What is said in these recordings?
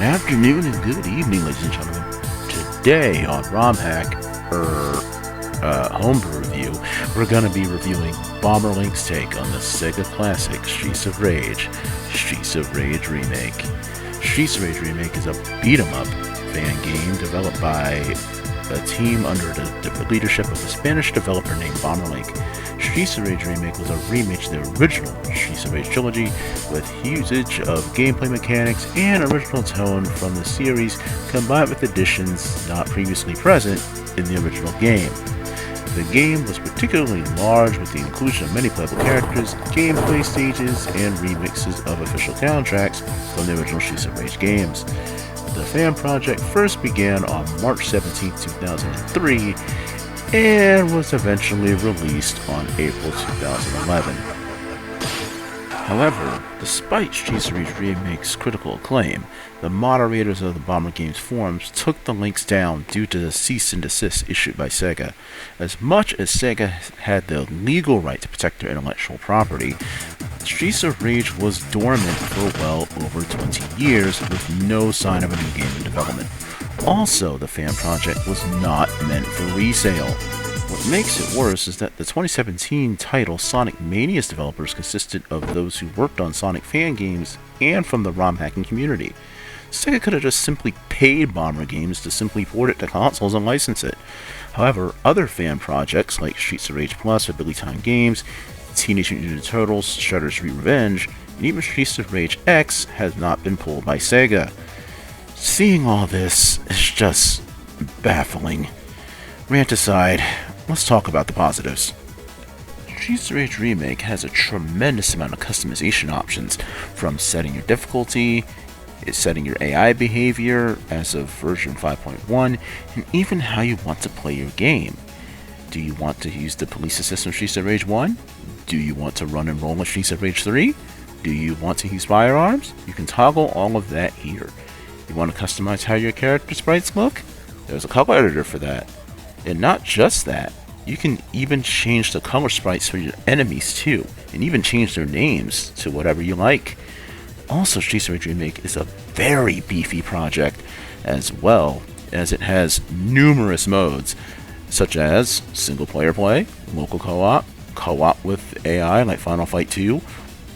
afternoon and good evening, ladies and gentlemen. Today on Homebrew Review, we're going to be reviewing Bomberlink's take on the Sega classic Streets of Rage, Streets of Rage Remake. Streets of Rage Remake is a beat-em-up fan game developed by a team under the leadership of a Spanish developer named Bomberlink. Streets of Rage Remake was a remake to the original Streets of Rage trilogy with usage of gameplay mechanics and original tone from the series combined with additions not previously present in the original game. The game was particularly large with the inclusion of many playable characters, gameplay stages, and remixes of official soundtracks from the original Streets of Rage games. The fan project first began on March 17, 2003, and was eventually released on April 2011. However, despite Streets of Rage Remake's critical acclaim, the moderators of the Bomber Games forums took the links down due to the cease and desist issued by Sega. As much as Sega had the legal right to protect their intellectual property, Streets of Rage was dormant for well over 20 years with no sign of a new game in development. Also, the fan project was not meant for resale. What makes it worse is that the 2017 title Sonic Mania's developers consisted of those who worked on Sonic fan games and from the ROM hacking community. Sega could have just simply paid Bomber Games to simply port it to consoles and license it. However, other fan projects like Streets of Rage Plus for Billy Time Games, Teenage Mutant Ninja Turtles, Shredder's Street Revenge, and even Streets of Rage X has not been pulled by Sega. Seeing all this is just baffling. Rant aside, let's talk about the positives. Streets of Rage Remake has a tremendous amount of customization options, from setting your difficulty, setting your AI behavior as of version 5.1, and even how you want to play your game. Do you want to use the police assist in Streets of Rage 1? Do you want to run and roll in Streets of Rage 3? Do you want to use firearms? You can toggle all of that here. You want to customize how your character sprites look? There's a color editor for that. And not just that, you can even change the color sprites for your enemies too, and even change their names to whatever you like. Also, Streets of Rage Remake is a very beefy project, as well as it has numerous modes, such as single-player play, local co-op, co-op with AI like Final Fight 2,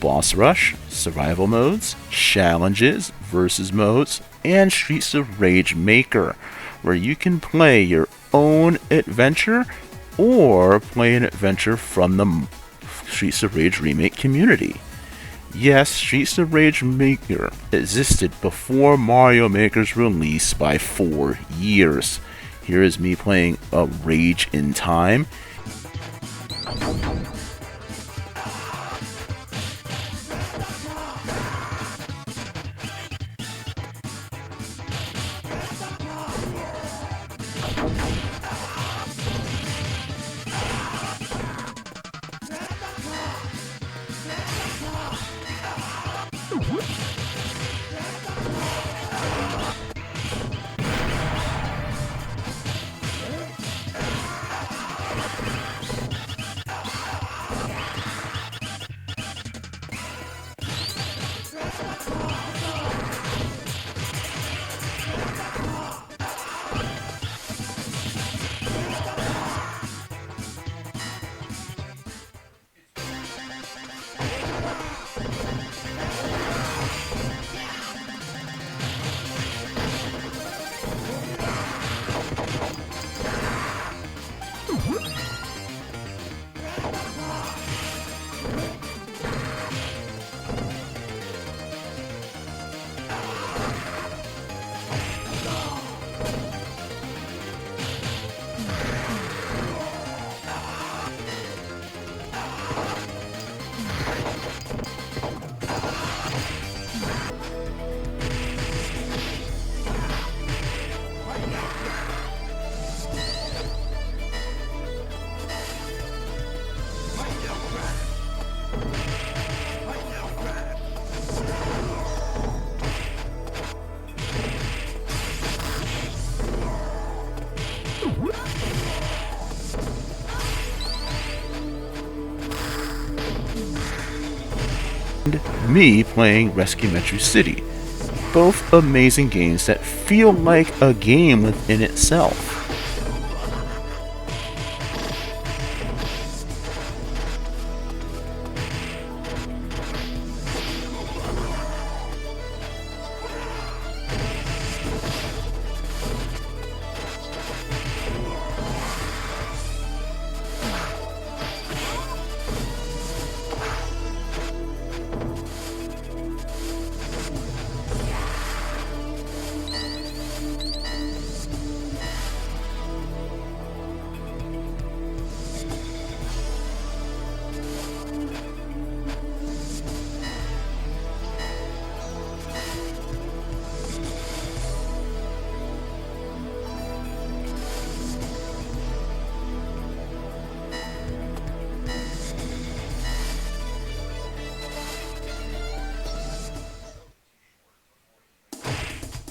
boss rush, survival modes, challenges, versus modes, and Streets of Rage Maker, where you can play your own adventure or play an adventure from the Streets of Rage Remake community. Yes, Streets of Rage Maker existed before Mario Maker's release by 4 years. Here is me playing a Rage in Time. Me playing Rescue Metro City. both amazing games that feel like a game within itself.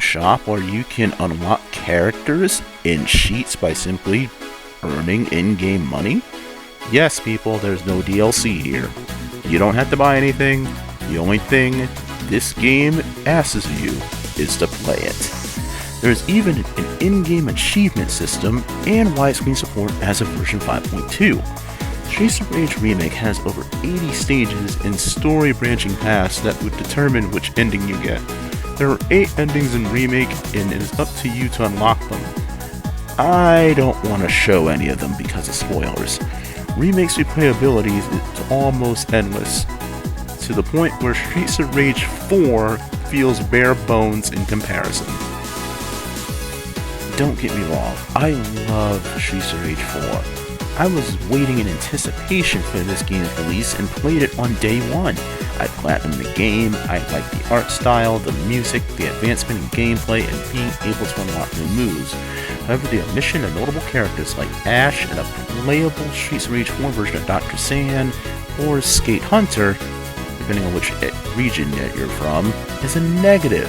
Shop where you can unlock characters in sheets by simply earning in-game money? Yes, people, there's no DLC here. You don't have to buy anything. The only thing this game asks of you is to play it. There's even an in-game achievement system and widescreen support as of version 5.2. StreetsofRage Remake has over 80 stages and story-branching paths that would determine which ending you get. There are 8 endings in Remake, and it is up to you to unlock them. I don't want to show any of them because of spoilers. Remake's replayability is almost endless, to the point where Streets of Rage 4 feels bare bones in comparison. Don't get me wrong, I love Streets of Rage 4. I was waiting in anticipation for this game's release and played it on day one. I platinumed the game, I liked the art style, the music, the advancement in gameplay, and being able to unlock new moves. However, the omission of notable characters like Ash and a playable Streets of Rage 4 version of Dr. Sand or Skate Hunter, depending on which region that you're from, is a negative.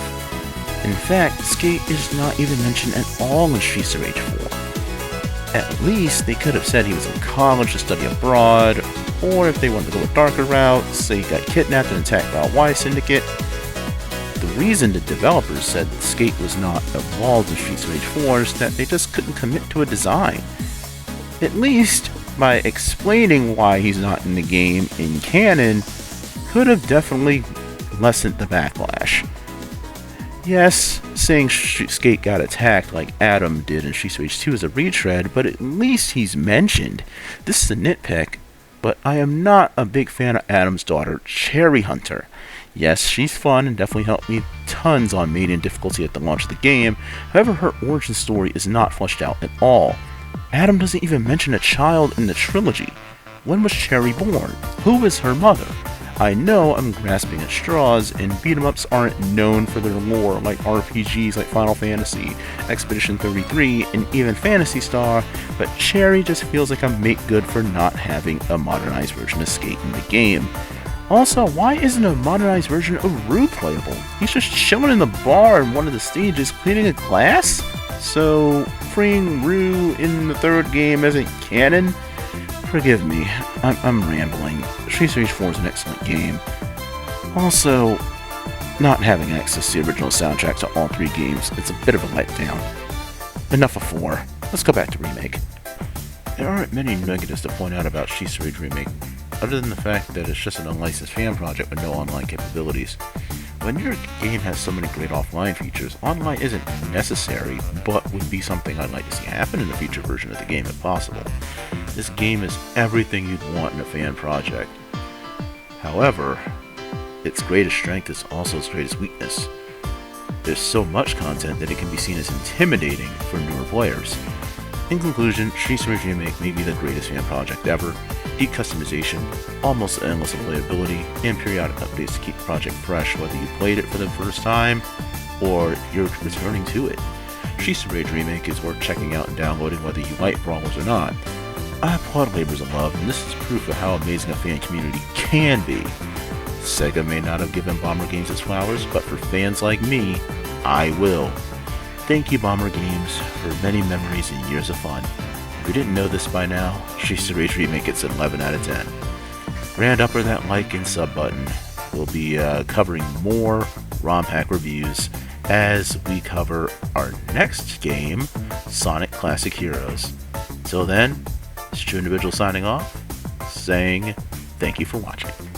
In fact, Skate is not even mentioned at all in Streets of Rage 4. At least they could have said he was in college to study abroad, or if they wanted to go a darker route, say he got kidnapped and attacked by a Y Syndicate. The reason the developers said Skate was not involved in Streets of Rage 4 is that they just couldn't commit to a design. At least, by explaining why he's not in the game in canon, could have definitely lessened the backlash. Yes, saying Skate got attacked like Adam did in Streets of Rage 2 is a retread, but at least he's mentioned. This is a nitpick, but I am not a big fan of Adam's daughter, Cherry Hunter. Yes, she's fun and definitely helped me tons on medium difficulty at the launch of the game, however her origin story is not fleshed out at all. Adam doesn't even mention a child in the trilogy. When was Cherry born? Who is her mother? I know I'm grasping at straws, and beat-em-ups aren't known for their lore like RPGs like Final Fantasy, Expedition 33, and even Phantasy Star, but Cherry just feels like a make-good for not having a modernized version of Skate in the game. Also, why isn't a modernized version of Rue playable? He's just chilling in the bar in one of the stages cleaning a glass? So, freeing Rue in the third game isn't canon? Forgive me, I'm rambling. Streets of Rage 4 is an excellent game. Also, not having access to the original soundtrack to all 3 games, it's a bit of a letdown. Enough of 4. Let's go back to Remake. There aren't many negatives to point out about Streets of Rage Remake, other than the fact that it's just an unlicensed fan project with no online capabilities. When your game has so many great offline features, online isn't necessary, but would be something I'd like to see happen in the future version of the game if possible. This game is everything you'd want in a fan project. However, its greatest strength is also its greatest weakness. There's so much content that it can be seen as intimidating for newer players. In conclusion, Streets of Rage Remake may be the greatest fan project ever. Deep customization, almost endless replayability, and periodic updates to keep the project fresh whether you played it for the first time or you're returning to it. Streets of Rage Remake is worth checking out and downloading whether you like brawlers or not. I applaud labors of love, and this is proof of how amazing a fan community can be. Sega may not have given Bomber Games its flowers, but for fans like me, I will. Thank you, Bomber Games, for many memories and years of fun. If you didn't know this by now, Streets of Rage Remake gets an 11 out of 10. Grand upper that like and sub button. We'll be covering more ROM hack reviews as we cover our next game, Sonic Classic Heroes. Till then, it's True Individual signing off, saying thank you for watching.